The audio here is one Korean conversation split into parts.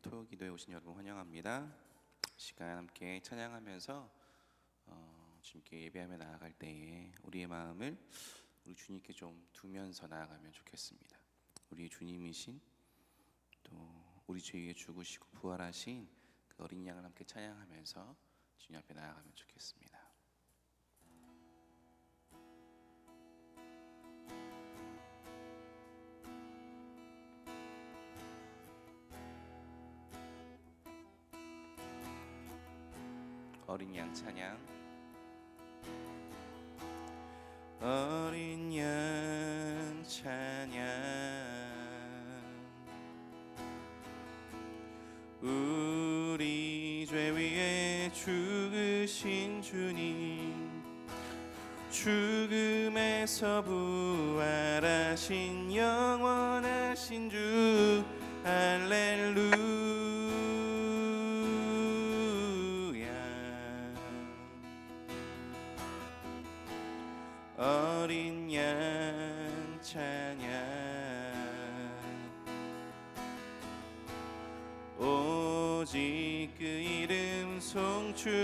토요기도에 오신 여러분 환영합니다. 시간 함께 찬양하면서 주님께 예배하며 나아갈 때에 우리의 마음을 우리 주님께 좀 두면서 나아가면 좋겠습니다. 우리 주님이신 또 우리 죄에 죽으시고 부활하신 그 어린 양을 함께 찬양하면서 주님 앞에 나아가면 좋겠습니다. 어린 양 찬양. 어린 양 찬양. 우리 죄 위에 죽으신 주님, 죽음에서 부활하신 영원하신 주, 할렐루야. 어린 양 찬양. 오직 그 이름 송축하리라.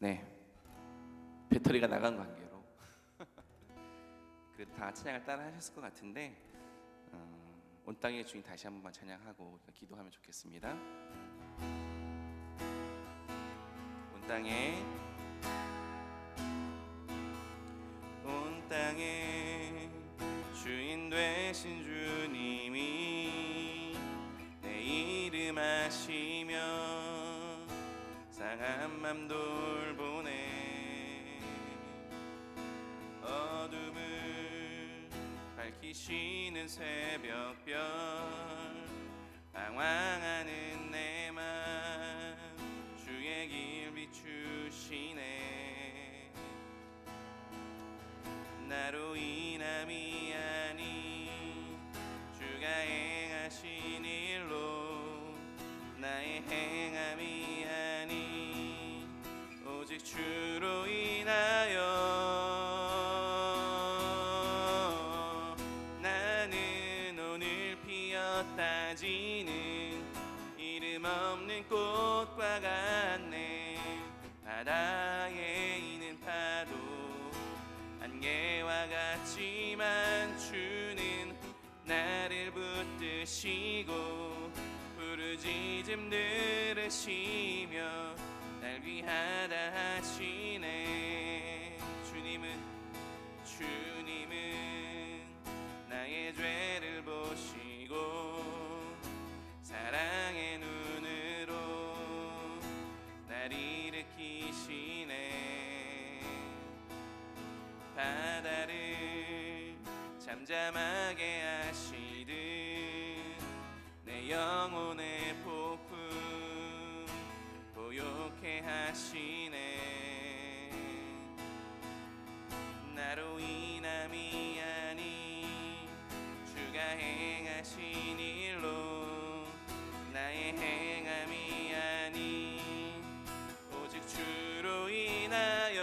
네, 배터리가 나간 관계로 그래도 다 찬양을 따라 하셨을 것 같은데 온 땅의 주인 다시 한 번만 찬양하고 기도하면 좋겠습니다. 온 땅에 주인 되신 주님이 내 이름 아시며 상한 맘 돌보네. 어둠을 밝히시는 새벽별 방황하는 내 맘 주의 길 비추시네. 나로 인함이 아닌 주가 행하신 일로 나의 행함이 아닌 피었다 지는 이름 없는 꽃과 같네. 바다에 있는 파도 안개와 같지만 주는 나를 붙드시고 부르짖음 들으시며 날 귀하다 하시네. 주님은 나의 죄를 보시고 사랑의 눈으로 날 일으키시네. 바다를 잠잠하게 하시듯 내 영혼의 폭풍 고요케 하시네. 나로 인함이 아닌 주가 행하신 일로 나의 행함이 아닌 오직 주로 인하여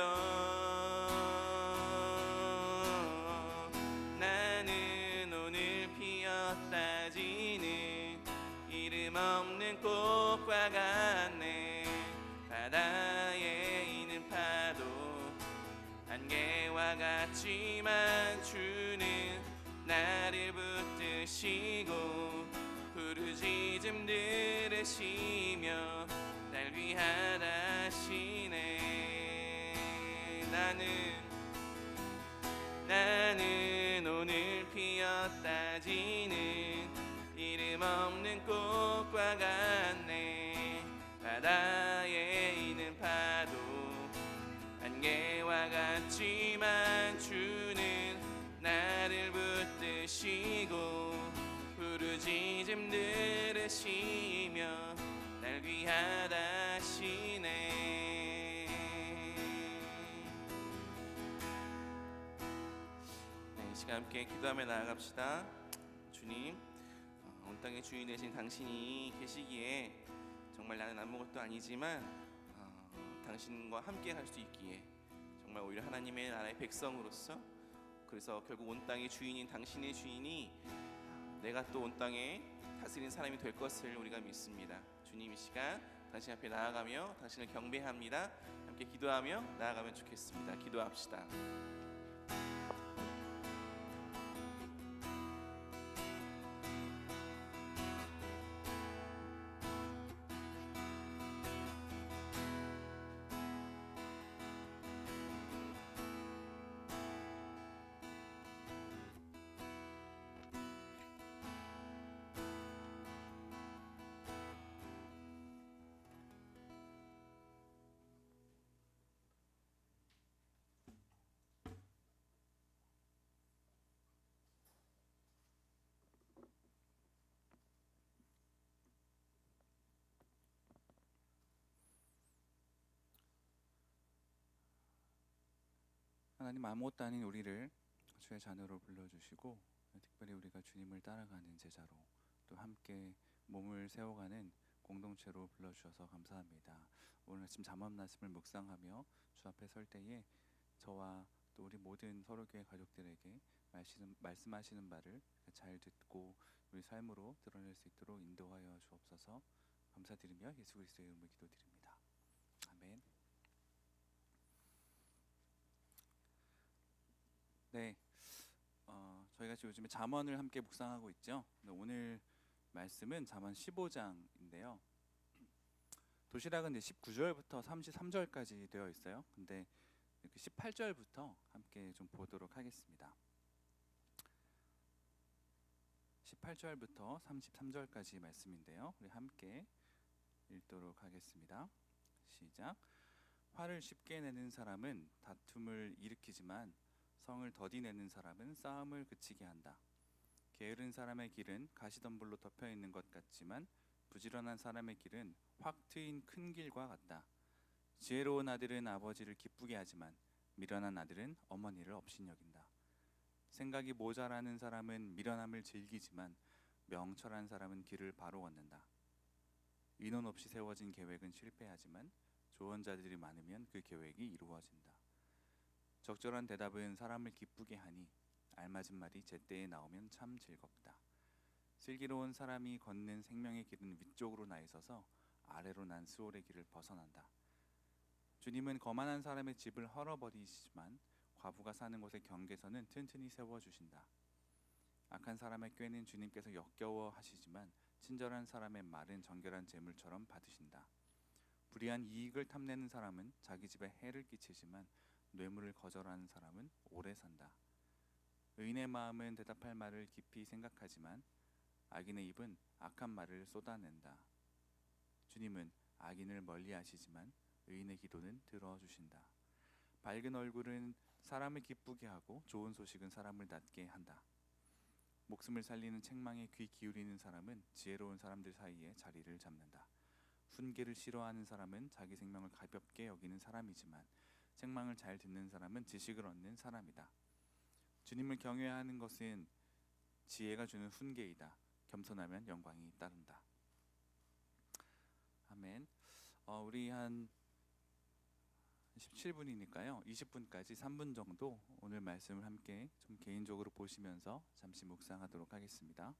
나는 오늘 피었다 지는 이름 없는 꽃과 같네. 바다에 있는 파도 안개와 같지만 주는 나를 붙드시고 부르짖음 들으시며 날 귀하다 하시네. 나는 오늘 피었다 지는 이름 없는 꽃과 같네. 바다에 있는 파도 안개와 같지만 주는 나를 붙드시고 부르짖음 들으시며 날 귀하다 하시네. 네, 이 시간 함께 기도하며 나아갑시다. 주님, 온 땅의 주인 되신 당신이 계시기에 정말 나는 아무것도 아니지만 당신과 함께 할 수 있기에 정말 오히려 하나님의 나라의 백성으로서, 그래서 결국 온 땅의 주인인 당신의 주인이 내가 또 온 땅에 다스리는 사람이 될 것을 우리가 믿습니다. 주님, 이 시간 당신 앞에 나아가며 당신을 경배합니다. 함께 기도하며 나아가면 좋겠습니다. 기도합시다. 하나님, 아무것도 아닌 우리를 주의 자녀로 불러주시고 특별히 우리가 주님을 따라가는 제자로 또 함께 몸을 세워가는 공동체로 불러주셔서 감사합니다. 오늘 아침 잠언 말씀을 묵상하며 주 앞에 설 때에 저와 또 우리 모든 서로교회 가족들에게 말씀하시는 바를 잘 듣고 우리 삶으로 드러낼 수 있도록 인도하여 주옵소서. 감사드리며 예수 그리스도의 이름으로 기도드립니다. 아멘. 네, 저희가 지금 요즘에 잠언을 함께 묵상하고 있죠. 오늘 말씀은 잠언 15장인데요. 도시락은 이제 19절부터 33절까지 되어 있어요. 근데 18절부터 함께 좀 보도록 하겠습니다. 18절부터 33절까지 말씀인데요. 우리 함께 읽도록 하겠습니다. 시작. 화를 쉽게 내는 사람은 다툼을 일으키지만 성을 더디 내는 사람은 싸움을 그치게 한다. 게으른 사람의 길은 가시덤불로 덮여 있는 것 같지만 부지런한 사람의 길은 확 트인 큰 길과 같다. 지혜로운 아들은 아버지를 기쁘게 하지만 미련한 아들은 어머니를 업신여긴다. 생각이 모자라는 사람은 미련함을 즐기지만 명철한 사람은 길을 바로 걷는다. 인원 없이 세워진 계획은 실패하지만 조언자들이 많으면 그 계획이 이루어진다. 적절한 대답은 사람을 기쁘게 하니 알맞은 말이 제때에 나오면 참 즐겁다. 슬기로운 사람이 걷는 생명의 길은 위쪽으로 나 있어서 아래로 난 스올의 길을 벗어난다. 주님은 거만한 사람의 집을 헐어버리시지만 과부가 사는 곳의 경계선은 튼튼히 세워주신다. 악한 사람의 꾀는 주님께서 역겨워 하시지만 친절한 사람의 말은 정결한 재물처럼 받으신다. 불의한 이익을 탐내는 사람은 자기 집에 해를 끼치지만 뇌물을 거절하는 사람은 오래 산다. 의인의 마음은 대답할 말을 깊이 생각하지만 악인의 입은 악한 말을 쏟아낸다. 주님은 악인을 멀리하시지만 의인의 기도는 들어주신다. 밝은 얼굴은 사람을 기쁘게 하고 좋은 소식은 사람을 낫게 한다. 목숨을 살리는 책망에 귀 기울이는 사람은 지혜로운 사람들 사이에 자리를 잡는다. 훈계를 싫어하는 사람은 자기 생명을 가볍게 여기는 사람이지만 책망을 잘 듣는 사람은 지식을 얻는 사람이다. 주님을 경외하는 것은 지혜가 주는 훈계이다. 겸손하면 영광이 따른다. 아멘. 우리 한 17분이니까요. 20분까지 3분 정도 오늘 말씀을 함께 좀 개인적으로 보시면서 잠시 묵상하도록 하겠습니다.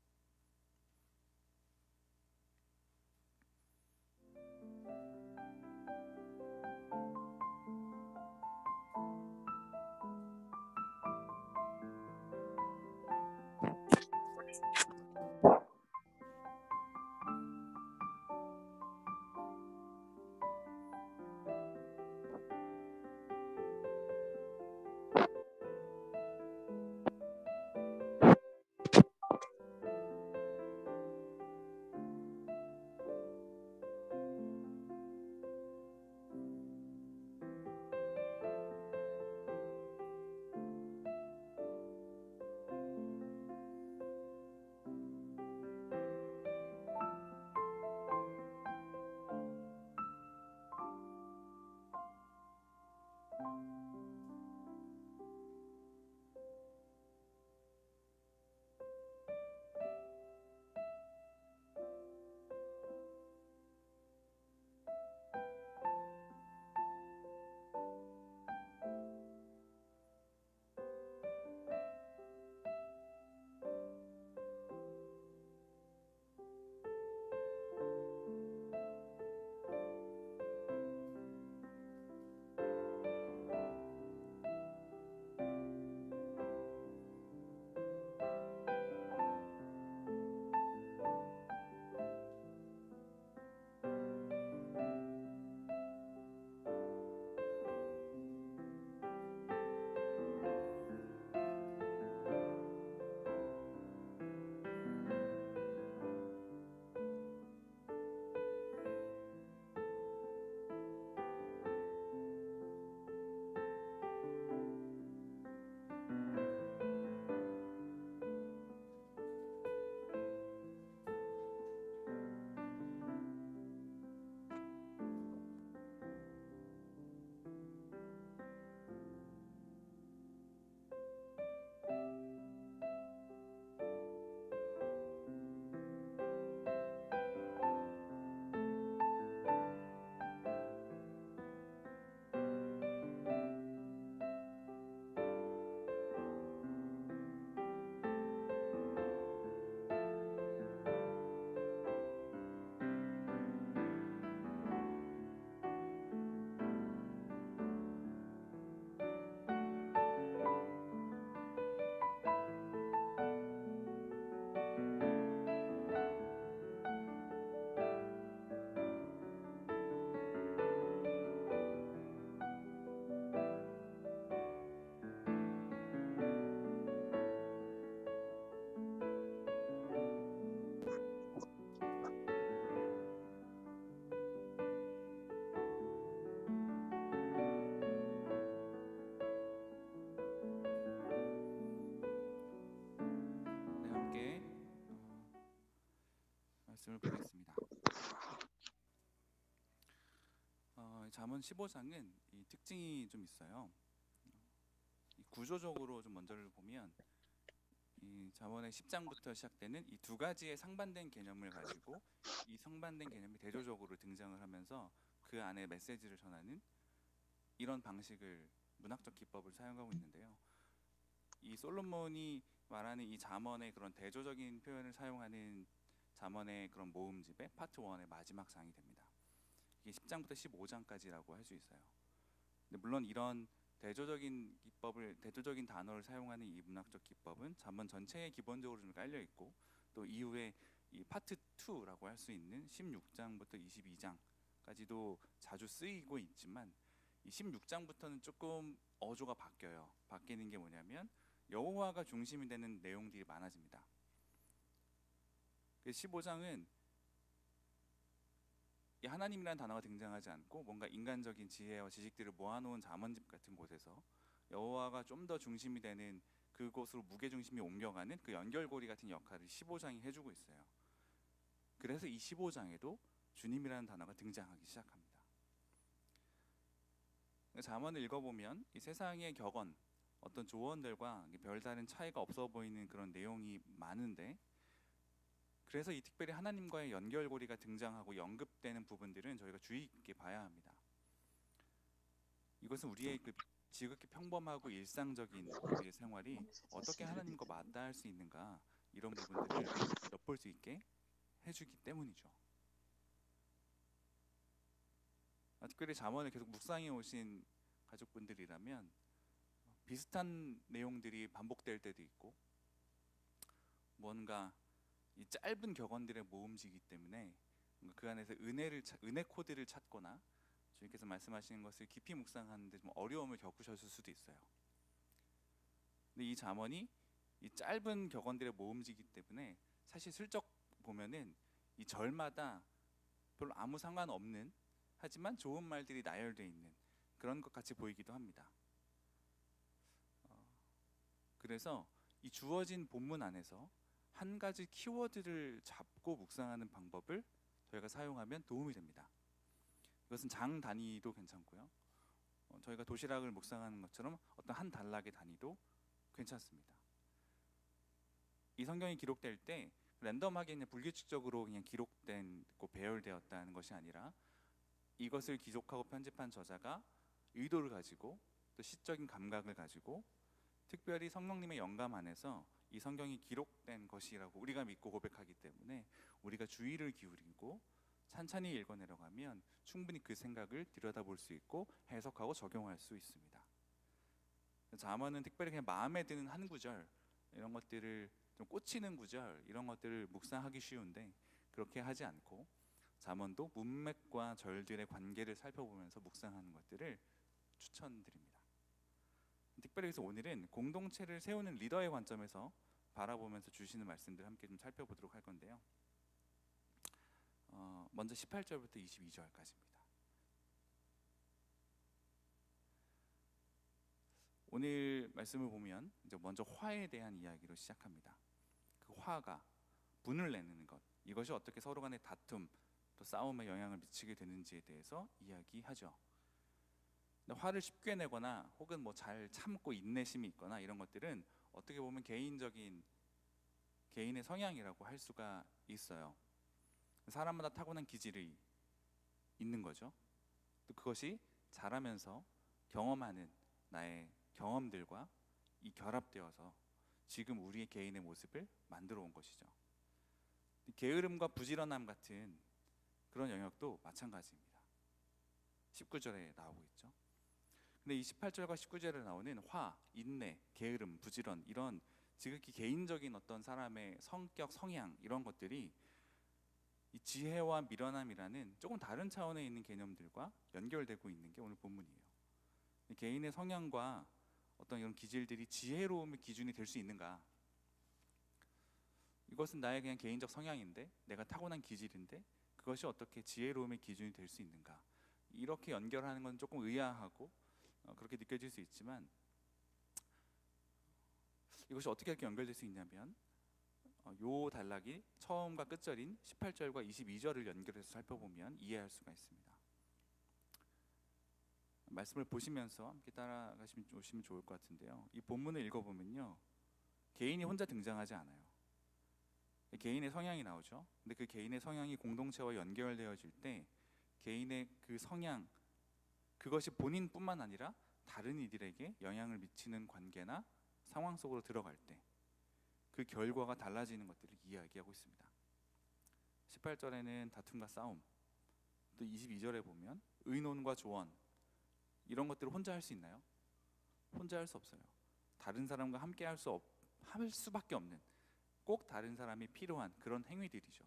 네, 함께 말씀을 보겠습니다. 잠언 15장은 이 특징이 좀 있어요. 이 구조적으로 좀 먼저를 보면 이 잠언의 10장부터 시작되는 이 두 가지의 상반된 개념을 가지고 이 상반된 개념이 대조적으로 등장을 하면서 그 안에 메시지를 전하는 이런 방식을 문학적 기법을 사용하고 있는데요. 이 솔로몬이 말하는 이 잠언의 그런 대조적인 표현을 사용하는 잠언의 그런 모음집의 파트 1의 마지막 장이 됩니다. 이게 10장부터 15장까지라고 할 수 있어요. 근데 물론 이런 대조적인 단어를 사용하는 이 문학적 기법은 잠언 전체에 기본적으로 좀 깔려 있고, 또 이후에 이 파트 2라고 할 수 있는 16장부터 22장까지도 자주 쓰이고 있지만, 이 16장부터는 조금 어조가 바뀌어요. 바뀌는 게 뭐냐면 여호와가 중심이 되는 내용들이 많아집니다. 15장은 이 하나님이라는 단어가 등장하지 않고 뭔가 인간적인 지혜와 지식들을 모아놓은 잠언집 같은 곳에서 여호와가 좀 더 중심이 되는 그곳으로 무게중심이 옮겨가는 그 연결고리 같은 역할을 15장이 해주고 있어요. 그래서 이 15장에도 주님이라는 단어가 등장하기 시작합니다. 잠언을 읽어보면 이 세상의 격언, 어떤 조언들과 별다른 차이가 없어 보이는 그런 내용이 많은데, 그래서 이 특별히 하나님과의 연결고리가 등장하고 언급되는 부분들은 저희가 주의 깊게 봐야 합니다. 이것은 우리의 그 지극히 평범하고 일상적인 우리의 생활이 어떻게 하나님과 맞닿을 수 있는가, 이런 부분들을 엿볼 수 있게 해주기 때문이죠. 특별히 잠언을 계속 묵상해 오신 가족분들이라면 비슷한 내용들이 반복될 때도 있고, 뭔가 이 짧은 격언들의 모음지기 때문에 그 안에서 은혜 코드를 찾거나 주님께서 말씀하시는 것을 깊이 묵상하는데 좀 어려움을 겪으셨을 수도 있어요. 근데 이 잠언이 이 짧은 격언들의 모음지기 때문에 사실 슬쩍 보면은 이 절마다 별로 아무 상관없는, 하지만 좋은 말들이 나열되어 있는 그런 것 같이 보이기도 합니다. 그래서 이 주어진 본문 안에서 한 가지 키워드를 잡고 묵상하는 방법을 저희가 사용하면 도움이 됩니다. 이것은 장 단위도 괜찮고요. 저희가 도시락을 묵상하는 것처럼 어떤 한 단락의 단위도 괜찮습니다. 이 성경이 기록될 때 랜덤하게 그냥 불규칙적으로 그냥 기록되고 배열되었다는 것이 아니라, 이것을 기록하고 편집한 저자가 의도를 가지고 또 시적인 감각을 가지고 특별히 성령님의 영감 안에서 이 성경이 기록된 것이라고 우리가 믿고 고백하기 때문에, 우리가 주의를 기울이고 찬찬히 읽어내려가면 충분히 그 생각을 들여다볼 수 있고 해석하고 적용할 수 있습니다. 잠언은 특별히 그냥 마음에 드는 한 구절, 이런 것들을 좀 꽂히는 구절, 이런 것들을 묵상하기 쉬운데, 그렇게 하지 않고 잠언도 문맥과 절들의 관계를 살펴보면서 묵상하는 것들을 추천드립니다. 특별히 그래서 오늘은 공동체를 세우는 리더의 관점에서 바라보면서 주시는 말씀들 함께 좀 살펴보도록 할 건데요. 먼저 18절부터 22절까지입니다. 오늘 말씀을 보면 이제 먼저 화에 대한 이야기로 시작합니다. 그 화가 분을 내는 것, 이것이 어떻게 서로 간의 다툼 또 싸움에 영향을 미치게 되는지에 대해서 이야기하죠. 화를 쉽게 내거나 혹은 뭐 잘 참고 인내심이 있거나 이런 것들은 어떻게 보면 개인의 성향이라고 할 수가 있어요. 사람마다 타고난 기질이 있는 거죠. 또 그것이 자라면서 경험하는 나의 경험들과 이 결합되어서 지금 우리의 개인의 모습을 만들어 온 것이죠. 게으름과 부지런함 같은 그런 영역도 마찬가지입니다. 19절에 나오고 있죠. 근데 이 18절과 19절에 나오는 화, 인내, 게으름, 부지런, 이런 지극히 개인적인 어떤 사람의 성격, 성향, 이런 것들이 이 지혜와 미련함이라는 조금 다른 차원에 있는 개념들과 연결되고 있는 게 오늘 본문이에요. 개인의 성향과 어떤 이런 기질들이 지혜로움의 기준이 될 수 있는가? 이것은 나의 그냥 개인적 성향인데, 내가 타고난 기질인데, 그것이 어떻게 지혜로움의 기준이 될 수 있는가? 이렇게 연결하는 건 조금 의아하고 그렇게 느껴질 수 있지만, 이것이 어떻게 이렇게 연결될 수 있냐면, 요 단락이 처음과 끝절인 18절과 22절을 연결해서 살펴보면 이해할 수가 있습니다. 말씀을 보시면서 함께 따라가시면 좋을 것 같은데요. 이 본문을 읽어보면요, 개인이 혼자 등장하지 않아요. 개인의 성향이 나오죠. 근데 그 개인의 성향이 공동체와 연결되어질 때 개인의 그 성향, 그것이 본인뿐만 아니라 다른 이들에게 영향을 미치는 관계나 상황 속으로 들어갈 때, 그 결과가 달라지는 것들을 이야기하고 있습니다. 18절에는 다툼과 싸움, 또 22절에 보면 의논과 조언, 이런 것들을 혼자 할 수 있나요? 혼자 할 수 없어요. 다른 사람과 함께 할 수밖에 없는, 꼭 다른 사람이 필요한 그런 행위들이죠.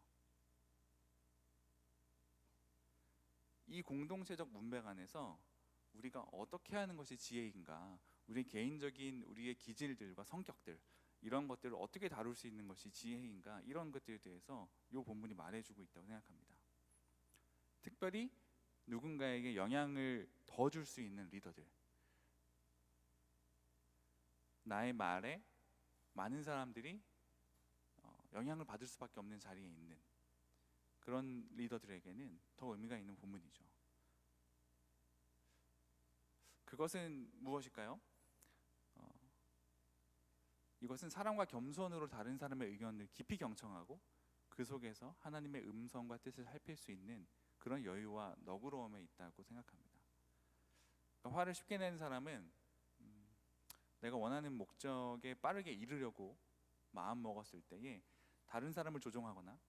이 공동체적 문맥 안에서 우리가 어떻게 하는 것이 지혜인가, 우리 개인적인 우리의 기질들과 성격들, 이런 것들을 어떻게 다룰 수 있는 것이 지혜인가, 이런 것들에 대해서 이 본문이 말해주고 있다고 생각합니다. 특별히 누군가에게 영향을 더 줄 수 있는 리더들, 나의 말에 많은 사람들이 영향을 받을 수밖에 없는 자리에 있는 그런 리더들에게는 더 의미가 있는 본문이죠. 그것은 무엇일까요? 이것은 사랑과 겸손으로 다른 사람의 의견을 깊이 경청하고 그 속에서 하나님의 음성과 뜻을 살필 수 있는 그런 여유와 너그러움에 있다고 생각합니다. 그러니까 화를 쉽게 내는 사람은 내가 원하는 목적에 빠르게 이르려고 마음 먹었을 때에 다른 사람을 조종하거나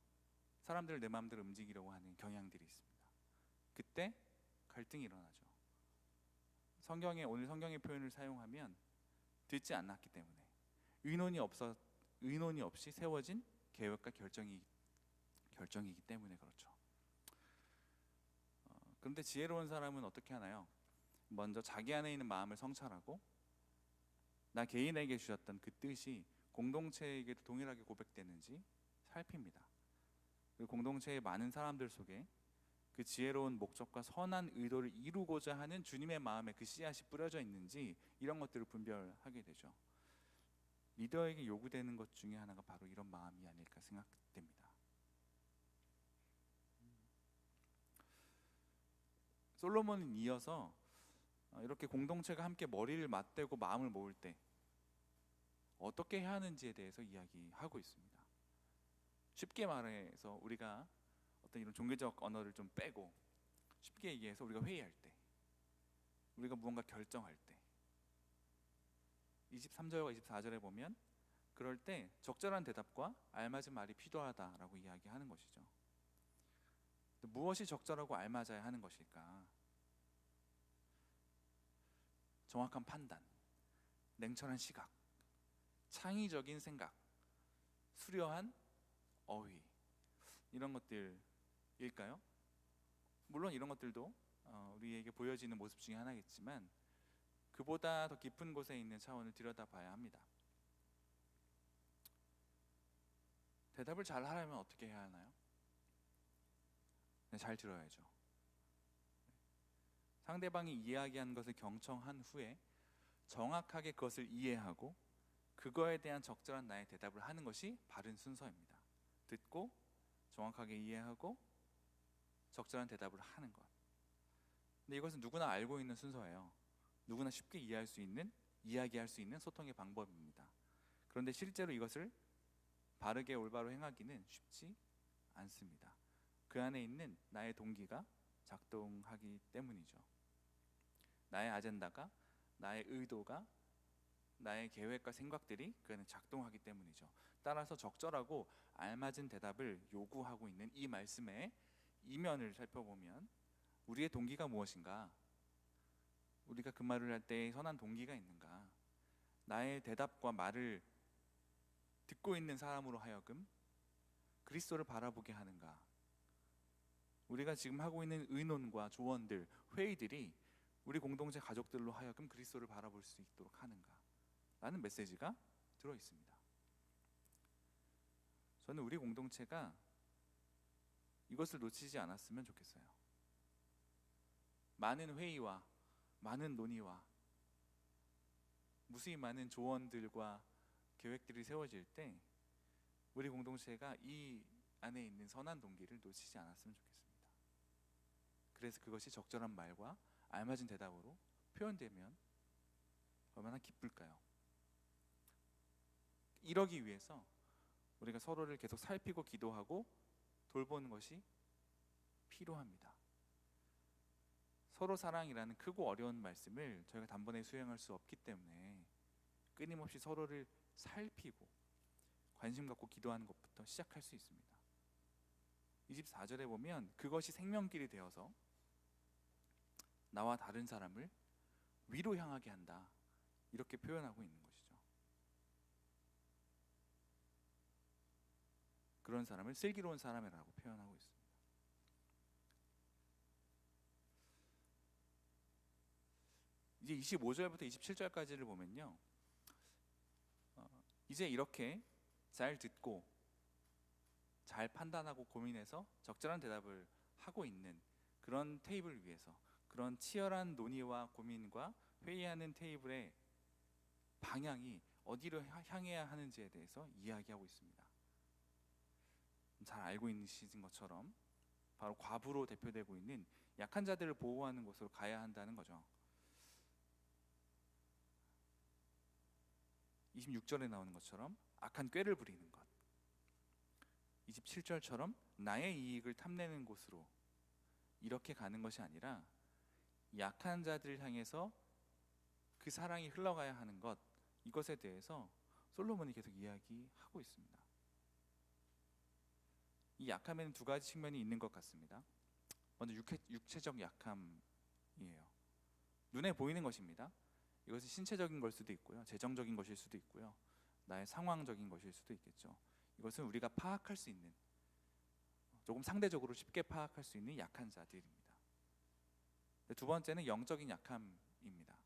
사람들을 내 마음대로 움직이려고 하는 경향들이 있습니다. 그때 갈등이 일어나죠. 오늘 성경의 표현을 사용하면 듣지 않았기 때문에, 의논이 없이 세워진 계획과 결정이기 때문에 그렇죠. 그런데 지혜로운 사람은 어떻게 하나요? 먼저 자기 안에 있는 마음을 성찰하고 나 개인에게 주셨던 그 뜻이 공동체에게도 동일하게 고백되는지 살핍니다. 그리고 공동체의 많은 사람들 속에 그 지혜로운 목적과 선한 의도를 이루고자 하는 주님의 마음에 그 씨앗이 뿌려져 있는지, 이런 것들을 분별하게 되죠. 리더에게 요구되는 것 중에 하나가 바로 이런 마음이 아닐까 생각됩니다. 솔로몬은 이어서 이렇게 공동체가 함께 머리를 맞대고 마음을 모을 때 어떻게 해야 하는지에 대해서 이야기하고 있습니다. 쉽게 말해서 우리가 어떤 이런 종교적 언어를 좀 빼고 쉽게 얘기해서 우리가 회의할 때, 우리가 무언가 결정할 때, 23절과 24절에 보면 그럴 때 적절한 대답과 알맞은 말이 필요하다라고 이야기하는 것이죠. 무엇이 적절하고 알맞아야 하는 것일까? 정확한 판단, 냉철한 시각, 창의적인 생각, 수려한 어휘, 이런 것들일까요? 물론 이런 것들도 우리에게 보여지는 모습 중에 하나겠지만 그보다 더 깊은 곳에 있는 차원을 들여다봐야 합니다. 대답을 잘 하려면 어떻게 해야 하나요? 네, 잘 들어야죠. 상대방이 이야기한 것을 경청한 후에 정확하게 그것을 이해하고 그거에 대한 적절한 나의 대답을 하는 것이 바른 순서입니다. 듣고 정확하게 이해하고 적절한 대답을 하는 것. 근데 이것은 누구나 알고 있는 순서예요. 누구나 쉽게 이야기할 수 있는 소통의 방법입니다. 그런데 실제로 이것을 바르게 올바로 행하기는 쉽지 않습니다. 그 안에 있는 나의 동기가 작동하기 때문이죠. 나의 아젠다가, 나의 의도가, 나의 계획과 생각들이 그 안에 작동하기 때문이죠. 따라서 적절하고 알맞은 대답을 요구하고 있는 이 말씀의 이면을 살펴보면 우리의 동기가 무엇인가? 우리가 그 말을 할 때 선한 동기가 있는가? 나의 대답과 말을 듣고 있는 사람으로 하여금 그리스도를 바라보게 하는가? 우리가 지금 하고 있는 의논과 조언들, 회의들이 우리 공동체 가족들로 하여금 그리스도를 바라볼 수 있도록 하는가? 라는 메시지가 들어있습니다. 저는 우리 공동체가 이것을 놓치지 않았으면 좋겠어요. 많은 회의와 많은 논의와 무수히 많은 조언들과 계획들이 세워질 때 우리 공동체가 이 안에 있는 선한 동기를 놓치지 않았으면 좋겠습니다. 그래서 그것이 적절한 말과 알맞은 대답으로 표현되면 얼마나 기쁠까요? 이러기 위해서 우리가 서로를 계속 살피고 기도하고 돌보는 것이 필요합니다. 서로 사랑이라는 크고 어려운 말씀을 저희가 단번에 수행할 수 없기 때문에 끊임없이 서로를 살피고 관심 갖고 기도하는 것부터 시작할 수 있습니다. 24절에 보면 그것이 생명길이 되어서 나와 다른 사람을 위로 향하게 한다, 이렇게 표현하고 있는 것이죠. 그런 사람을 슬기로운 사람이라고 표현하고 있습니다. 이제 25절부터 27절까지를 보면요, 이제 이렇게 잘 듣고 잘 판단하고 고민해서 적절한 대답을 하고 있는 그런 테이블을 위해서, 그런 치열한 논의와 고민과 회의하는 테이블의 방향이 어디로 향해야 하는지에 대해서 이야기하고 있습니다. 잘 알고 있으신 것처럼 바로 과부로 대표되고 있는 약한 자들을 보호하는 곳으로 가야 한다는 거죠. 26절에 나오는 것처럼 악한 꾀를 부리는 것, 27절처럼 나의 이익을 탐내는 곳으로 이렇게 가는 것이 아니라 약한 자들을 향해서 그 사랑이 흘러가야 하는 것, 이것에 대해서 솔로몬이 계속 이야기하고 있습니다. 이 약함에는 두 가지 측면이 있는 것 같습니다. 먼저 육체적 약함이에요. 눈에 보이는 것입니다. 이것은 신체적인 걸 수도 있고요, 재정적인 것일 수도 있고요, 나의 상황적인 것일 수도 있겠죠. 이것은 우리가 파악할 수 있는, 조금 상대적으로 쉽게 파악할 수 있는 약한 자들입니다. 두 번째는 영적인 약함입니다.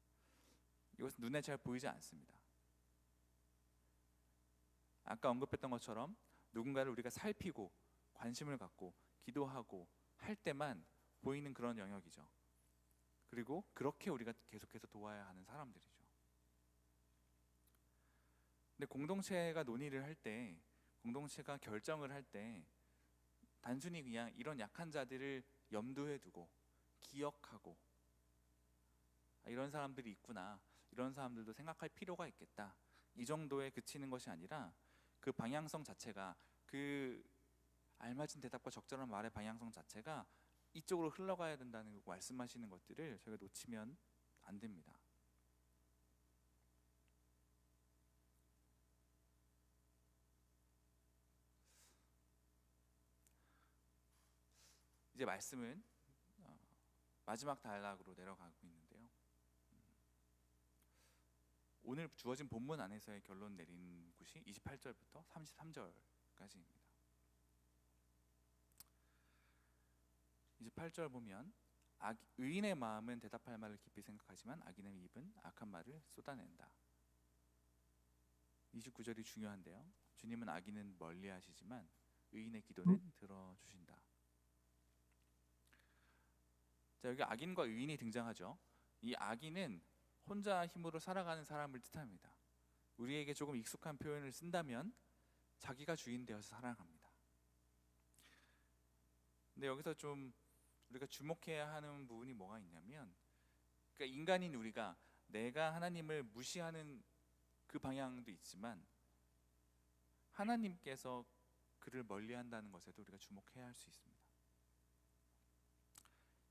이것은 눈에 잘 보이지 않습니다. 아까 언급했던 것처럼 누군가를 우리가 살피고 관심을 갖고 기도하고 할 때만 보이는 그런 영역이죠. 그리고 그렇게 우리가 계속해서 도와야 하는 사람들이죠. 근데 공동체가 논의를 할 때, 공동체가 결정을 할 때 단순히 그냥 이런 약한 자들을 염두에 두고 기억하고 이런 사람들이 있구나, 이런 사람들도 생각할 필요가 있겠다, 이 정도에 그치는 것이 아니라 그 방향성 자체가, 그 알맞은 대답과 적절한 말의 방향성 자체가 이쪽으로 흘러가야 된다는 말씀하시는 것들을 저희가 놓치면 안 됩니다. 이제 말씀은 마지막 단락으로 내려가고 있는데요, 오늘 주어진 본문 안에서의 결론 내린 곳이 28절부터 33절까지입니다. 28절 보면 의인의 마음은 대답할 말을 깊이 생각하지만 악인의 입은 악한 말을 쏟아낸다. 29절이 중요한데요, 주님은 악인은 멀리하시지만 의인의 기도는 들어주신다. 자, 여기 악인과 의인이 등장하죠. 이 악인은 혼자 힘으로 살아가는 사람을 뜻합니다. 우리에게 조금 익숙한 표현을 쓴다면 자기가 주인 되어서 살아갑니다. 근데 여기서 좀 우리가 주목해야 하는 부분이 뭐가 있냐면, 그러니까 인간인 우리가 내가 하나님을 무시하는 그 방향도 있지만 하나님께서 그를 멀리한다는 것에도 우리가 주목해야 할 수 있습니다.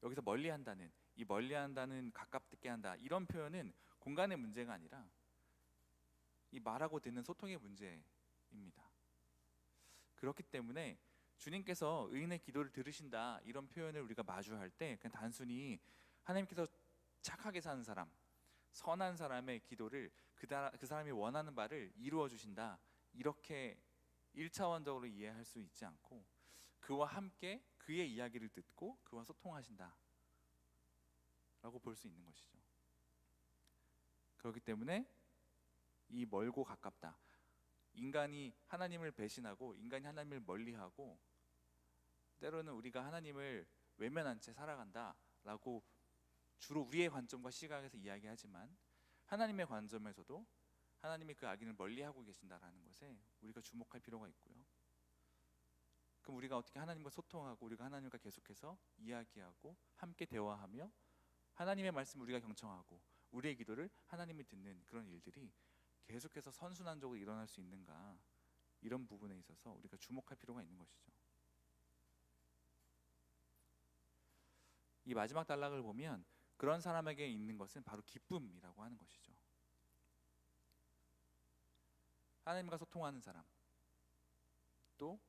여기서 멀리한다는, 이 멀리한다는, 가깝게 한다, 이런 표현은 공간의 문제가 아니라 이 말하고 듣는 소통의 문제입니다. 그렇기 때문에 주님께서 의인의 기도를 들으신다, 이런 표현을 우리가 마주할 때 그냥 단순히 하나님께서 착하게 사는 사람, 선한 사람의 기도를 그 사람이 원하는 바를 이루어 주신다, 이렇게 1차원적으로 이해할 수 있지 않고 그와 함께 그의 이야기를 듣고 그와 소통하신다 라고 볼 수 있는 것이죠. 그렇기 때문에 이 멀고 가깝다, 인간이 하나님을 배신하고 인간이 하나님을 멀리하고 때로는 우리가 하나님을 외면한 채 살아간다 라고 주로 우리의 관점과 시각에서 이야기하지만, 하나님의 관점에서도 하나님이 그 악인을 멀리하고 계신다라는 것에 우리가 주목할 필요가 있고요. 그럼 우리가 어떻게 하나님과 소통하고 우리가 하나님과 계속해서 이야기하고 함께 대화하며 하나님의 말씀을 우리가 경청하고 우리의 기도를 하나님이 듣는 그런 일들이 계속해서 선순환적으로 일어날 수 있는가, 이런 부분에 있어서 우리가 주목할 필요가 있는 것이죠. 이 마지막 단락을 보면 그런 사람에게 있는 것은 바로 기쁨이라고 하는 것이죠. 하나님과 소통하는 사람, 또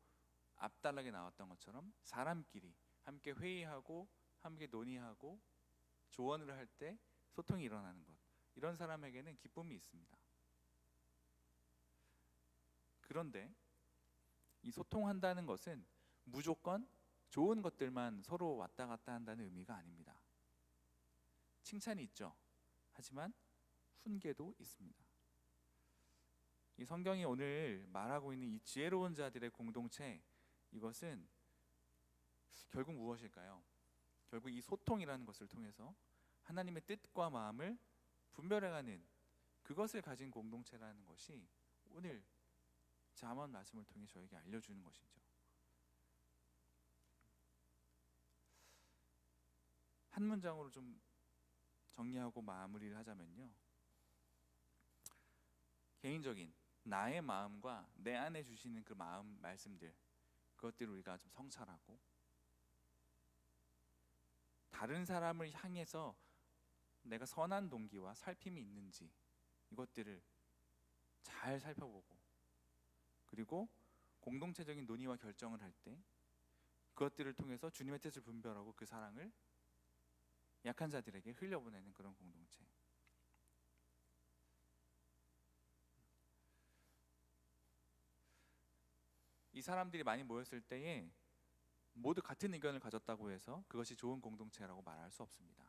앞단락에 나왔던 것처럼 사람끼리 함께 회의하고 함께 논의하고 조언을 할 때 소통이 일어나는 것, 이런 사람에게는 기쁨이 있습니다. 그런데 이 소통한다는 것은 무조건 좋은 것들만 서로 왔다 갔다 한다는 의미가 아닙니다. 칭찬이 있죠. 하지만 훈계도 있습니다. 이 성경이 오늘 말하고 있는 이 지혜로운 자들의 공동체, 이것은 결국 무엇일까요? 결국 이 소통이라는 것을 통해서 하나님의 뜻과 마음을 분별해가는 그것을 가진 공동체라는 것이 오늘 잠언 말씀을 통해 저에게 알려주는 것이죠. 한 문장으로 좀 정리하고 마무리를 하자면요, 개인적인 나의 마음과 내 안에 주시는 그 마음 말씀들, 그것들을 우리가 좀 성찰하고 다른 사람을 향해서 내가 선한 동기와 살핌이 있는지 이것들을 잘 살펴보고, 그리고 공동체적인 논의와 결정을 할 때 그것들을 통해서 주님의 뜻을 분별하고 그 사랑을 약한 자들에게 흘려보내는 그런 공동체. 이 사람들이 많이 모였을 때에 모두 같은 의견을 가졌다고 해서 그것이 좋은 공동체라고 말할 수 없습니다.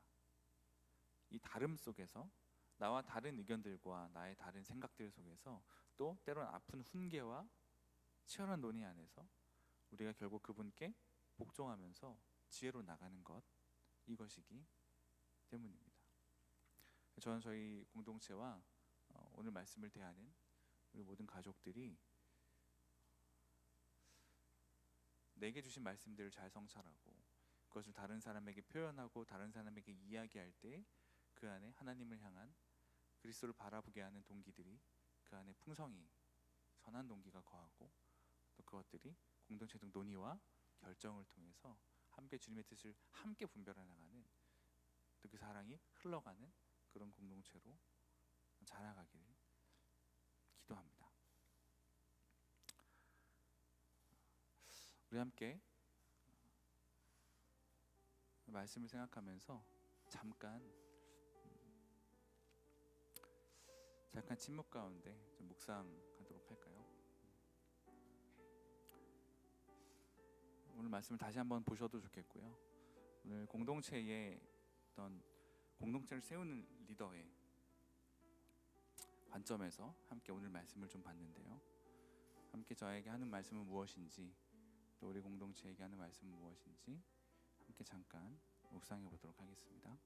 이 다름 속에서, 나와 다른 의견들과 나의 다른 생각들 속에서 또 때로는 아픈 훈계와 치열한 논의 안에서 우리가 결국 그분께 복종하면서 지혜로 나가는 것, 이것이기 때문입니다. 저는 저희 공동체와 오늘 말씀을 대하는 우리 모든 가족들이 내게 주신 말씀들을 잘 성찰하고 그것을 다른 사람에게 표현하고 다른 사람에게 이야기할 때 그 안에 하나님을 향한, 그리스도를 바라보게 하는 동기들이 그 안에 풍성히 선한 동기가 거하고, 또 그것들이 공동체적 논의와 결정을 통해서 함께 주님의 뜻을 함께 분별해 나가는, 또 그 사랑이 흘러가는 그런 공동체로 자라가기를 기도합니다. 우리 함께 말씀을 생각하면서 잠깐 침묵 가운데 좀 묵상하도록 할까요? 오늘 말씀을 다시 한번 보셔도 좋겠고요. 오늘 공동체의 어떤 공동체를 세우는 리더의 관점에서 함께 오늘 말씀을 좀 봤는데요, 함께 저에게 하는 말씀은 무엇인지, 또 우리 공동체에게 하는 말씀은 무엇인지 함께 잠깐 묵상해 보도록 하겠습니다.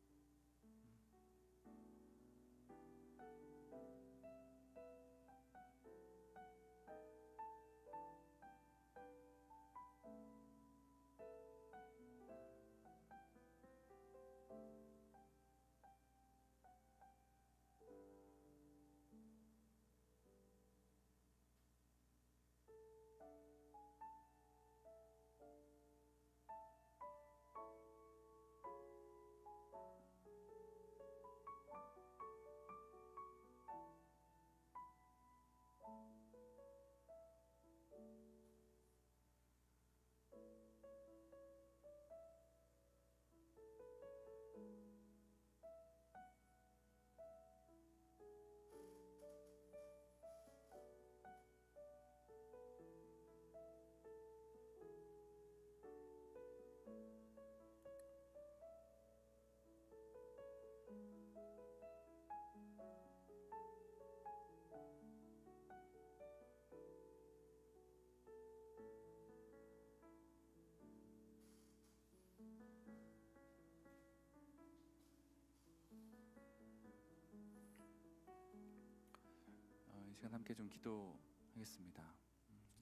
이 시간 함께 좀 기도하겠습니다.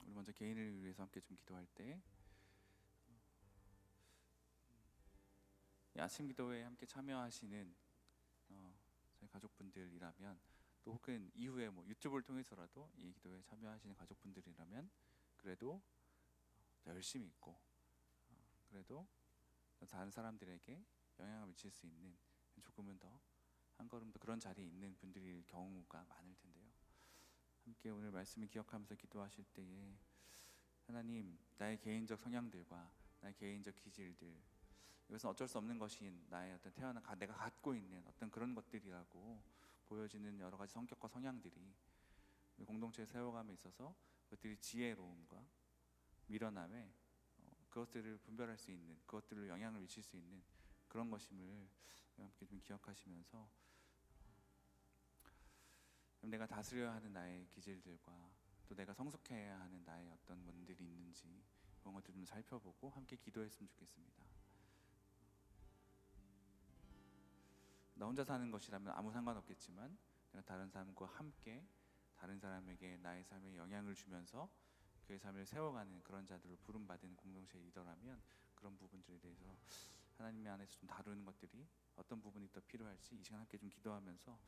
우리 먼저 개인을 위해서 함께 좀 기도할 때, 아침 기도회에 함께 참여하시는 저희 가족분들이라면, 또 혹은 이후에 뭐 유튜브를 통해서라도 이 기도회에 참여하시는 가족분들이라면 그래도 더 열심히 있고 그래도 다른 사람들에게 영향을 미칠 수 있는, 조금은 더 한 걸음 더 그런 자리에 있는 분들일 경우가 많을 텐데요, 함께 오늘 말씀을 기억하면서 기도하실 때에 하나님, 나의 개인적 성향들과 나의 개인적 기질들, 이것은 어쩔 수 없는 것인 나의 어떤 태어난 내가 갖고 있는 어떤 그런 것들이라고 보여지는 여러 가지 성격과 성향들이 우리 공동체에 세워감에 있어서 그것들이 지혜로움과 미련함에 그것들을 분별할 수 있는, 그것들로 영향을 미칠 수 있는 그런 것임을 함께 좀 기억하시면서 내가 다스려야 하는 나의 기질들과 또 내가 성숙해야 하는 나의 어떤 문들이 있는지 그런 것들 좀 살펴보고 함께 기도했으면 좋겠습니다. 나 혼자 사는 것이라면 아무 상관없겠지만 내가 다른 사람과 함께 다른 사람에게 나의 삶에 영향을 주면서 그의 삶을 세워가는 그런 자들을 부름받은 공동체 리더라면 그런 부분들에 대해서 하나님의 안에서 좀 다루는 것들이 어떤 부분이 더 필요할지 이 시간 함께 좀 기도하면서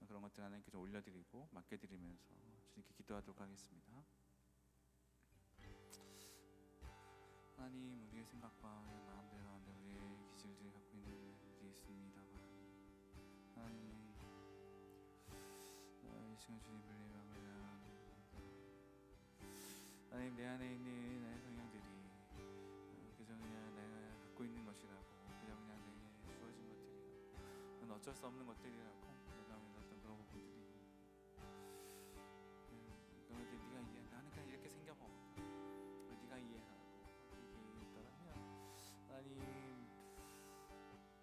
그런 것들 하나님께 좀 올려드리고 맡겨드리면서 주님께 기도하도록 하겠습니다. 하나님, 우리의 생각과 우리의 마음들 가운데 우리의 기질들이 갖고 있는 일이 있습니다만 하나님, 이 시간 주님을 예배합니다. 하나님, 내 안에 있는 나의 성향들이 그저 그냥 내가 갖고 있는 것이라고, 그저 그냥 내게 주어진 것들이라고, 그건 어쩔 수 없는 것들이라고 내가 믿었던 그런 부분들이 그런데 네가 이해, 나는 그냥 이렇게 생겨먹어, 네가 이해하라고 이렇게 있더라면 하나님,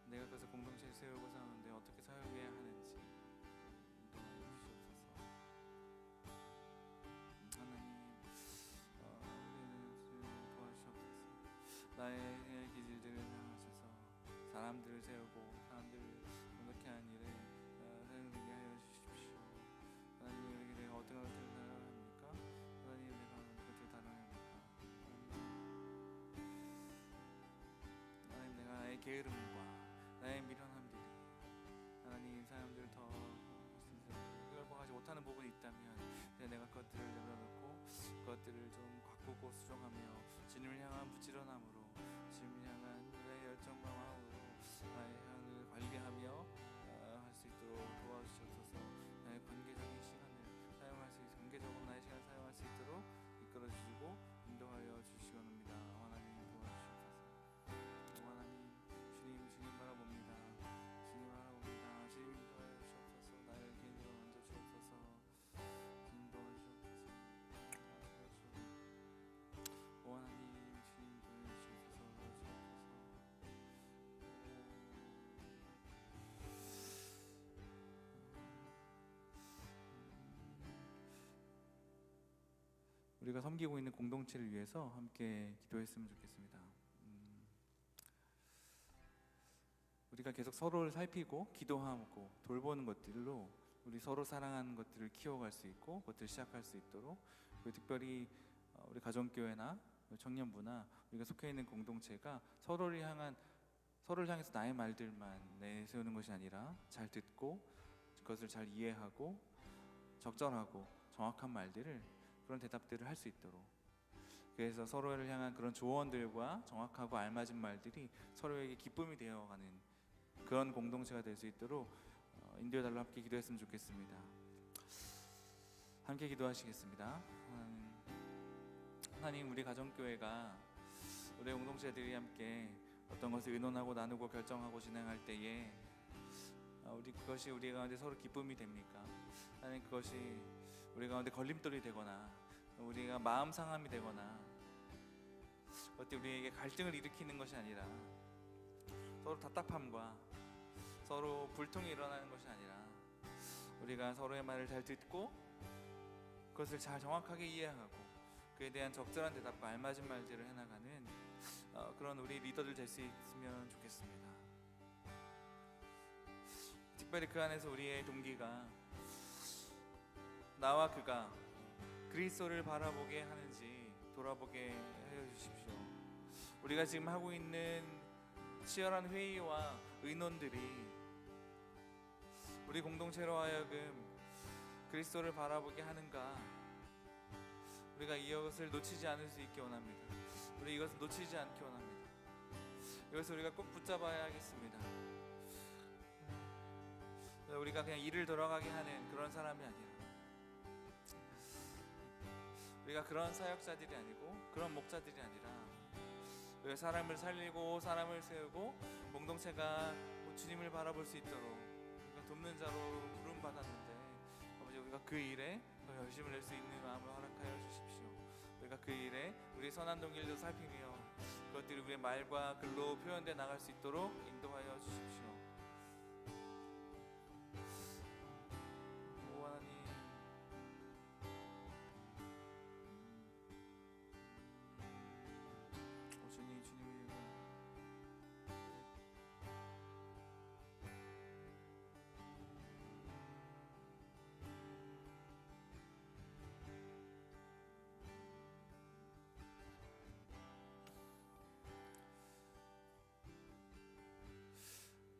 내가 그래서 공동체를 세우고 사는데 어떻게 사용해야 하는지 인도해 주시옵소서. 하나님, 우리는 도와주시옵소서. 나의 기질들을 사용하셔서 사람들을 세우고 사람들을 공격해 하는 일에 사용되게 하여 주십시오. 하나님, 우리에게 내가 어떤 것들을 다뤄야 합니까? 하나님, 내가 어떤 것들을 다뤄야 합니까? 하나님, 내가 나의 게으름과 나의 미련함들이 하나님 사람들을 더 결박하지 못하는 부분이 있다면 내가 그것들을 내려놓고 그것들을 좀 가꾸고 수정하며 주님을 향한 부지런함으로 주님을 향한 나의 열정과 마음으로 나의 향을 관리하며 할 수 있도록 도와주셔서 나의 관계적인 시간을 사용할 수 있도록, 관계적으로 나의 시간을 사용할 수 있도록 이끌어 주시고 인도하여 주시기 원합니다. 하나님, 도와주시옵소서. 하나님, 주님 바라봅니다. 주님 바라봅니다. 주님 인도하여 주옵소서. 나를 개인적으로 만져 주옵소서. 주님 도와주옵소서. 오 하나님, 주님 도와주옵소서. 우리가 섬기고 있는 공동체를 위해서 함께 기도했으면 좋겠습니다. 우리가 계속 서로를 살피고 기도하고 돌보는 것들로 우리 서로 사랑하는 것들을 키워갈 수 있고 그것들을 시작할 수 있도록, 그리고 특별히 우리 가정교회나 청년부나 우리가 속해 있는 공동체가 서로를 향해서 나의 말들만 내세우는 것이 아니라 잘 듣고 그것을 잘 이해하고 적절하고 정확한 말들을, 그런 대답들을 할 수 있도록, 그래서 서로를 향한 그런 조언들과 정확하고 알맞은 말들이 서로에게 기쁨이 되어가는 그런 공동체가 될 수 있도록 인도해달라고 함께 기도했으면 좋겠습니다. 함께 기도하시겠습니다. 하나님, 우리 가정교회가 우리 공동체들이 함께 어떤 것을 의논하고 나누고 결정하고 진행할 때에 그것이 우리 가운데 서로 기쁨이 됩니까? 하나님, 그것이 우리 가운데 걸림돌이 되거나 우리가 마음 상함이 되거나 그것이 우리에게 갈등을 일으키는 것이 아니라 서로 답답함과 서로 불통이 일어나는 것이 아니라 우리가 서로의 말을 잘 듣고 그것을 잘 정확하게 이해하고 그에 대한 적절한 대답과 알맞은 말들을 해나가는 그런 우리 리더들 될 수 있으면 좋겠습니다. 특별히 그 안에서 우리의 동기가 나와 그가 그리스도를 바라보게 하는지 돌아보게 해주십시오. 우리가 지금 하고 있는 치열한 회의와 의논들이 우리 공동체로 하여금 그리스도를 바라보게 하는가, 우리가 이것을 놓치지 않을 수 있게 원합니다. 우리 이것을 놓치지 않기 원합니다. 이것을 우리가 꼭 붙잡아야 하겠습니다. 우리가 그냥 일을 돌아가게 하는 그런 사람이 아니라 우리가 그런 사역자들이 아니고 그런 목자들이 아니라 우리가 사람을 살리고 사람을 세우고 공동체가 주님을 바라볼 수 있도록 우리가 돕는 자로 부름 받았는데 아버지 우리가 그 일에 더 열심을 낼 수 있는 마음을 허락하여 주십시오. 우리가 그 일에 우리 선한 동일도 살피며 그것들이 우리의 말과 글로 표현돼 나갈 수 있도록 인도하여 주십시오. 오 하나님, 오 주님, 주님을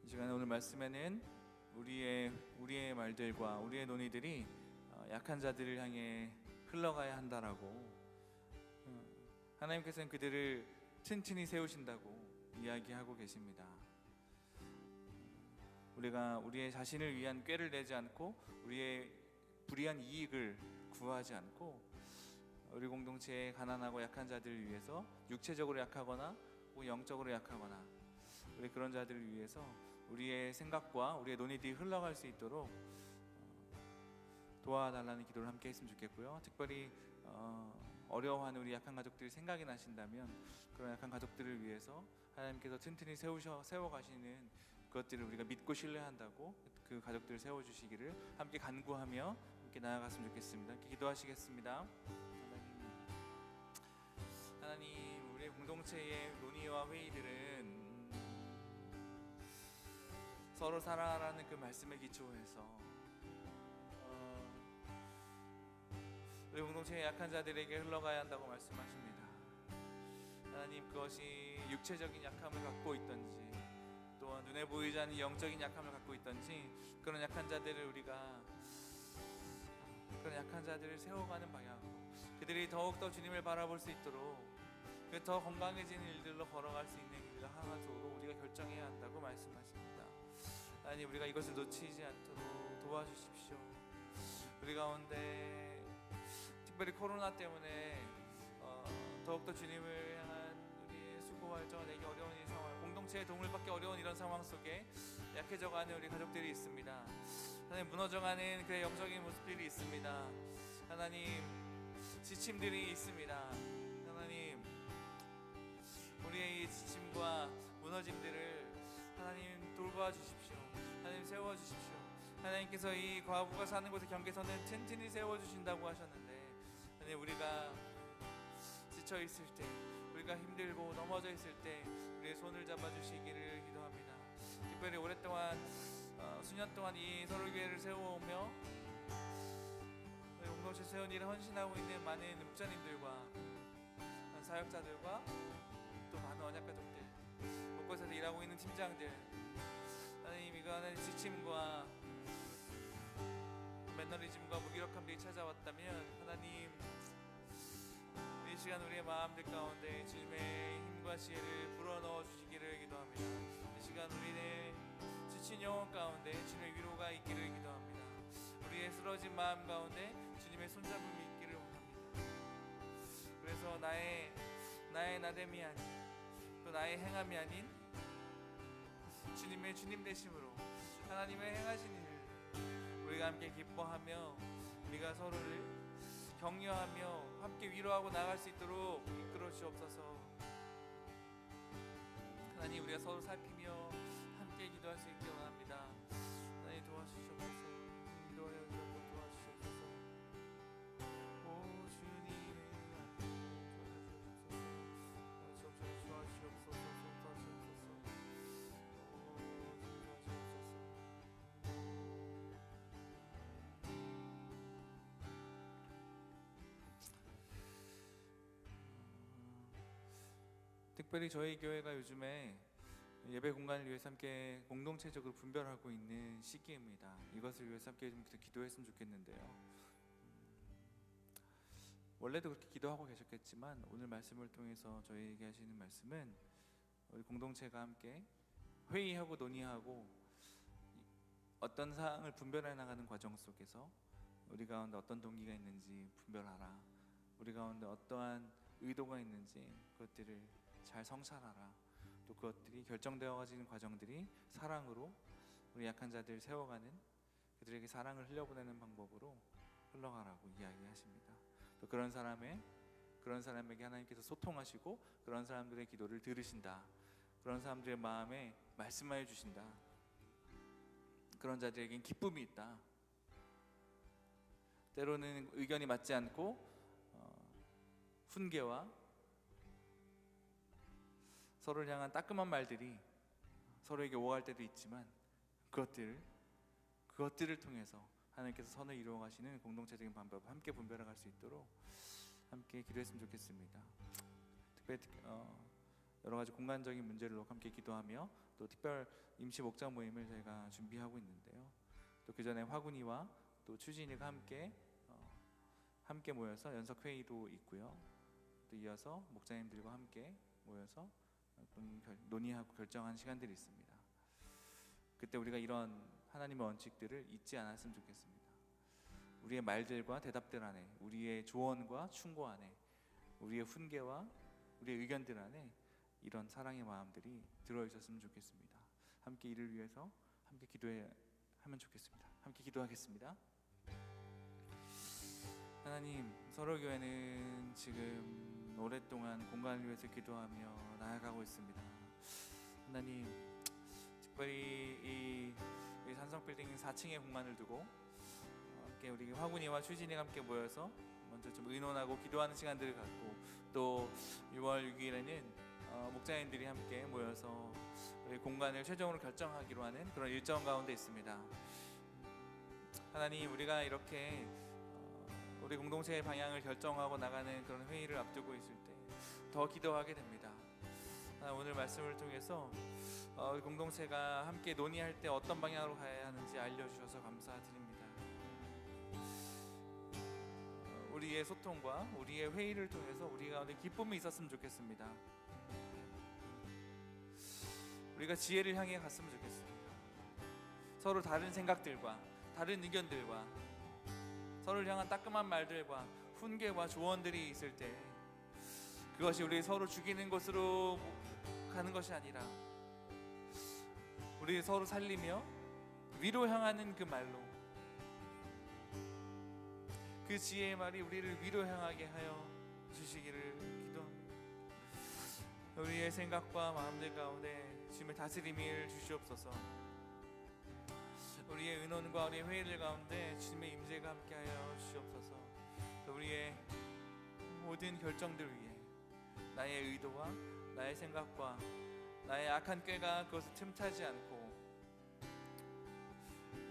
이 시간에 오늘 말씀에는 우리의 말들과 우리의 논의들이 약한 자들을 향해 흘러가야 한다라고 하나님께서는 그들을 튼튼히 세우신다고 이야기하고 계십니다. 우리가 우리의 자신을 위한 꾀를 내지 않고 우리의 불이한 이익을 구하지 않고 우리 공동체의 가난하고 약한 자들을 위해서 육체적으로 약하거나 혹은 영적으로 약하거나 우리 그런 자들을 위해서 우리의 생각과 우리의 논의들이 흘러갈 수 있도록 도와달라는 기도를 함께 했으면 좋겠고요. 특별히 어려워하는 우리 약한 가족들이 생각이 나신다면 그런 약한 가족들을 위해서 하나님께서 튼튼히 세워가시는 그것들을 우리가 믿고 신뢰한다고 그 가족들을 세워주시기를 함께 간구하며 함께 나아갔으면 좋겠습니다. 함께 기도하시겠습니다. 하나님, 우리 공동체의 논의와 회의들은 서로 사랑하라는 그 말씀에 기초해서 우리 공동체의 약한 자들에게 흘러가야 한다고 말씀하십니다. 하나님, 그것이 육체적인 약함을 갖고 있던지 또한 눈에 보이지 않는 영적인 약함을 갖고 있던지 그런 약한 자들을 세워가는 방향, 그들이 더욱더 주님을 바라볼 수 있도록 더 건강해지는 일들로 걸어갈 수 있는 일을 하나로 우리가 결정해야 한다고 말씀하십니다. 하나님, 우리가 이것을 놓치지 않도록 도와주십시오. 우리 가운데 특별히 코로나 때문에 더욱더 주님을 향한 우리의 수고와 열정을 내기 어려운 이 상황, 공동체의 도움을 받기 어려운 이런 상황 속에 약해져가는 우리 가족들이 있습니다. 하나님, 무너져가는 그의 영적인 모습들이 있습니다. 하나님, 지침들이 있습니다. 하나님, 우리의 이 지침과 무너짐들을 하나님 돌봐주십시오. 하나님, 세워주십시오. 하나님께서 이 과부가 사는 곳의 경계선을 튼튼히 세워주신다고 하셨는데 하나님, 우리가 지쳐있을 때, 우리가 힘들고 넘어져 있을 때 우리의 손을 잡아주시기를 기도합니다. 특별히 오랫동안 수년 동안 이 서울교회를 세워오며 우리 공동체 세운 일에 헌신하고 있는 많은 목자님들과 사역자들과 또 많은 언약가족들, 곳곳에서 일하고 있는 팀장들, 하나님, 이거는 지침과 매너리즘과 무기력함들이 찾아왔다면 하나님, 이 시간 우리의 마음들 가운데 주님의 힘과 지혜를 불어넣어 주시기를 기도합니다. 이 시간 우리의 지친 영혼 가운데 주님의 위로가 있기를 기도합니다. 우리의 쓰러진 마음 가운데 주님의 손잡음이 있기를 원합니다. 그래서 나의 나됨이 아닌 또 나의 행함이 아닌 주님의 주님 되심으로 하나님의 행하신 일을 우리가 함께 기뻐하며 우리가 서로를 격려하며 함께 위로하고 나갈 수 있도록 이끌어 주옵소서. 하나님, 우리가 서로 살피며 함께 기도할 수 있게 원합니다. 하나님, 도와주시옵소서. 기도하여 도와주시옵소서. 오 주님의 특별히 저희 교회가 요즘에 예배 공간을 위해서 함께 공동체적으로 분별하고 있는 시기입니다. 이것을 위해서 함께 좀 기도했으면 좋겠는데요. 원래도 그렇게 기도하고 계셨겠지만 오늘 말씀을 통해서 저희에게 하시는 말씀은 우리 공동체가 함께 회의하고 논의하고 어떤 사항을 분별해 나가는 과정 속에서 우리 가운데 어떤 동기가 있는지 분별하라. 우리 가운데 어떠한 의도가 있는지 그것들을 잘 성찰하라. 또 그것들이 결정되어 가지는 과정들이 사랑으로 우리 약한 자들 세워가는, 그들에게 사랑을 흘려보내는 방법으로 흘러가라고 이야기하십니다. 또 그런 사람에게 하나님께서 소통하시고 그런 사람들의 기도를 들으신다. 그런 사람들의 마음에 말씀하여 주신다. 그런 자들에겐 기쁨이 있다. 때로는 의견이 맞지 않고 훈계와 서로를 향한 따끔한 말들이 서로에게 오갈 때도 있지만 그것들을 통해서 하나님께서 선을 이루어 가시는 공동체적인 방법을 함께 분별해 갈 수 있도록 함께 기도했으면 좋겠습니다. 특별히 여러 가지 공간적인 문제로 함께 기도하며 또 특별 임시 목자 모임을 저희가 준비하고 있는데요. 또 그 전에 화군이와 또 추진이가 함께 모여서 연석 회의도 있고요. 또 이어서 목자님들과 함께 모여서 논의하고 결정한 시간들이 있습니다. 그때 우리가 이런 하나님의 원칙들을 잊지 않았으면 좋겠습니다. 우리의 말들과 대답들 안에, 우리의 조언과 충고 안에, 우리의 훈계와 우리의 의견들 안에 이런 사랑의 마음들이 들어있었으면 좋겠습니다. 함께 이를 위해서 함께 기도하면 좋겠습니다. 함께 기도하겠습니다. 하나님, 서로교회는 지금 오랫동안 공간을 위해서 기도하며 나아가고 있습니다. 하나님, 특별히 이 산성빌딩 4층의 공간을 두고 함께 우리 화군이와 추진이가 함께 모여서 먼저 좀 의논하고 기도하는 시간들을 갖고, 또 6월 6일에는 목자님들이 함께 모여서 우리 공간을 최종으로 결정하기로 하는 그런 일정 가운데 있습니다. 하나님, 우리가 이렇게 우리 공동체의 방향을 결정하고 나가는 그런 회의를 앞두고 있을 때 더 기도하게 됩니다. 오늘 말씀을 통해서 우리 공동체가 함께 논의할 때 어떤 방향으로 가야 하는지 알려주셔서 감사드립니다. 우리의 소통과 우리의 회의를 통해서 우리 가운데 기쁨이 있었으면 좋겠습니다. 우리가 지혜를 향해 갔으면 좋겠습니다. 서로 다른 생각들과 다른 의견들과 서로를 향한 따끔한 말들과 훈계와 조언들이 있을 때 그것이 우리 서로 죽이는 것으로 가는 것이 아니라 우리 서로 살리며 위로 향하는 그 말로, 그 지혜의 말이 우리를 위로 향하게 하여 주시기를 기도합니다. 우리의 생각과 마음들 가운데 주님의 다스림을 주시옵소서. 우리의 의논과 우리의 회의들 가운데 주님의 임재가 함께하여 주시옵소서. 우리의 모든 결정들 위해 나의 의도와 나의 생각과 나의 악한 꾀가 그것을 틈타지 않고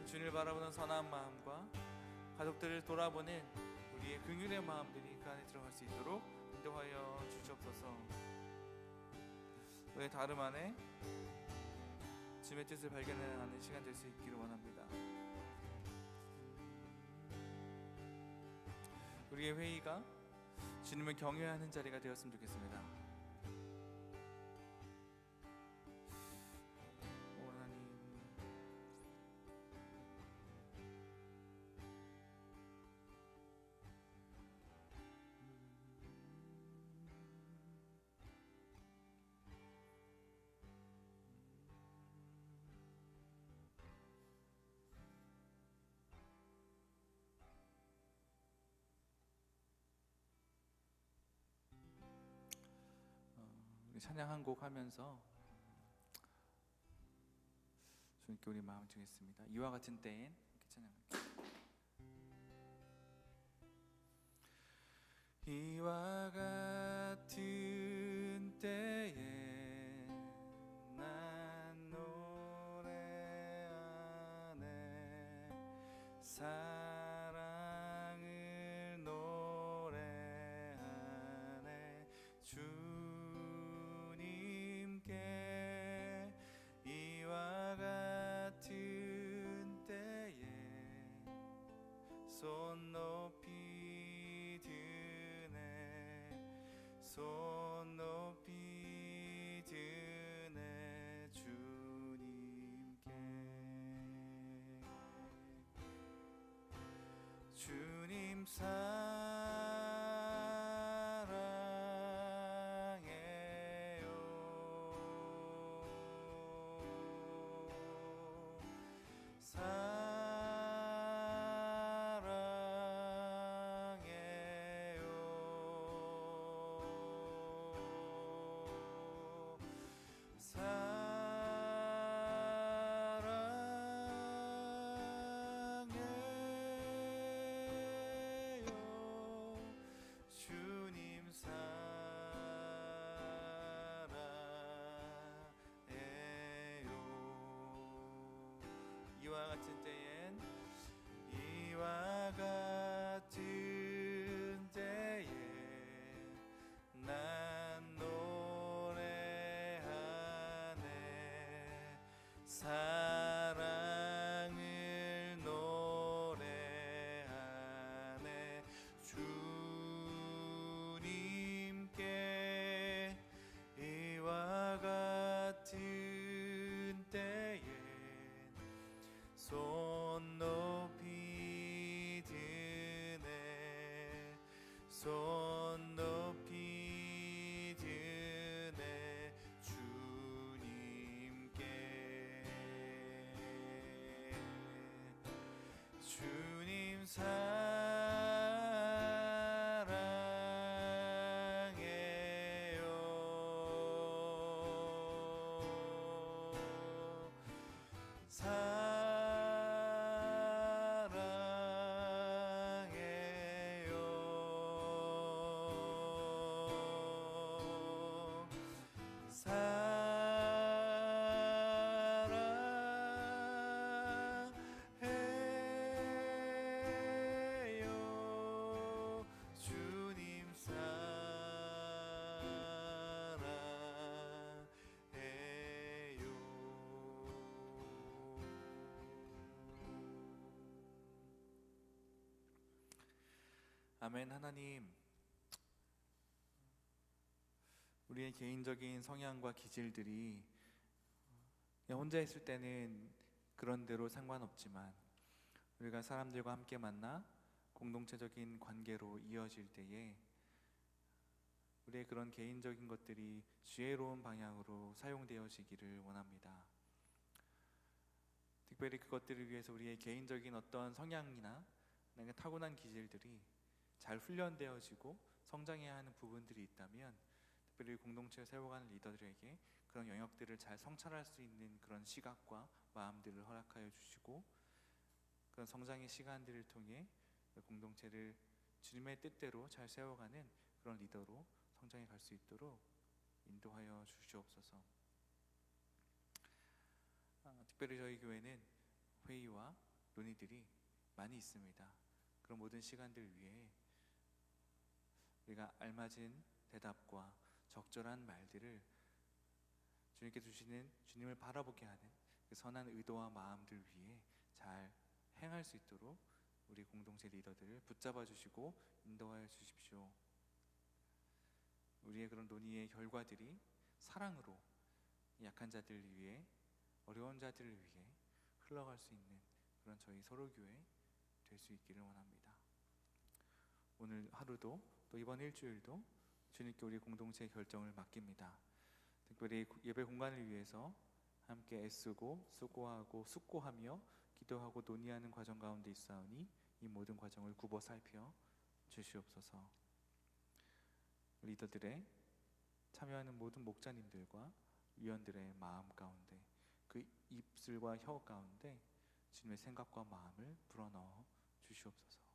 주님을 바라보는 선한 마음과 가족들을 돌아보는 우리의 긍휼의 마음들이 그 안에 들어갈 수 있도록 인도하여 주시옵소서. 우리의 다름 안에 주님의 뜻을 발견하는 시간 될 수 있기를 원합니다. 우리의 회의가 주님을 경외하는 자리가 되었으면 좋겠습니다. 하나님, 우리 찬양 한 곡 하면서 주님께 우리 마음 드리겠습니다. 이와 같은 때엔 이렇게 찬양합니다. 이와 같은 때에 난 노래하네, 사랑을 노래하네, 주님께 이와 같은 때에 손 높이 드네, 손 높이 드네, 주님께. 주님 사랑하네, 아멘. 하나님, 우리의 개인적인 성향과 기질들이 그냥 혼자 있을 때는 그런 대로 상관없지만 우리가 사람들과 함께 만나 공동체적인 관계로 이어질 때에 우리의 그런 개인적인 것들이 지혜로운 방향으로 사용되어지기를 원합니다. 특별히 그것들을 위해서 우리의 개인적인 어떤 성향이나 타고난 기질들이 잘 훈련되어지고 성장해야 하는 부분들이 있다면 특별히 공동체를 세워가는 리더들에게 그런 영역들을 잘 성찰할 수 있는 그런 시각과 마음들을 허락하여 주시고 그런 성장의 시간들을 통해 공동체를 주님의 뜻대로 잘 세워가는 그런 리더로 성장해 갈 수 있도록 인도하여 주시옵소서. 특별히 저희 교회는 회의와 논의들이 많이 있습니다. 그런 모든 시간들 위해 우리가 알맞은 대답과 적절한 말들을 주님께 주시는 주님을 바라보게 하는 그 선한 의도와 마음들 위해 잘 행할 수 있도록 우리 공동체 리더들을 붙잡아 주시고 인도하여 주십시오. 우리의 그런 논의의 결과들이 사랑으로 약한 자들을 위해 어려운 자들을 위해 흘러갈 수 있는 그런 저희 서로교회 될 수 있기를 원합니다. 오늘 하루도 또 이번 일주일도 주님께 우리 공동체의 결정을 맡깁니다. 특별히 예배 공간을 위해서 함께 애쓰고 수고하고 숙고하며 기도하고 논의하는 과정 가운데 있사오니 이 모든 과정을 굽어 살펴 주시옵소서. 리더들의 참여하는 모든 목자님들과 위원들의 마음 가운데 그 입술과 혀 가운데 주님의 생각과 마음을 불어넣어 주시옵소서.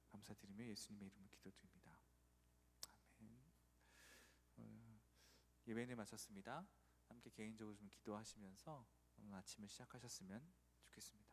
감사드리며 예수님의 이름으로 기도드립니다. 아멘. 예배를 마쳤습니다. 함께 개인적으로 좀 기도하시면서 오늘 아침을 시작하셨으면 좋겠습니다.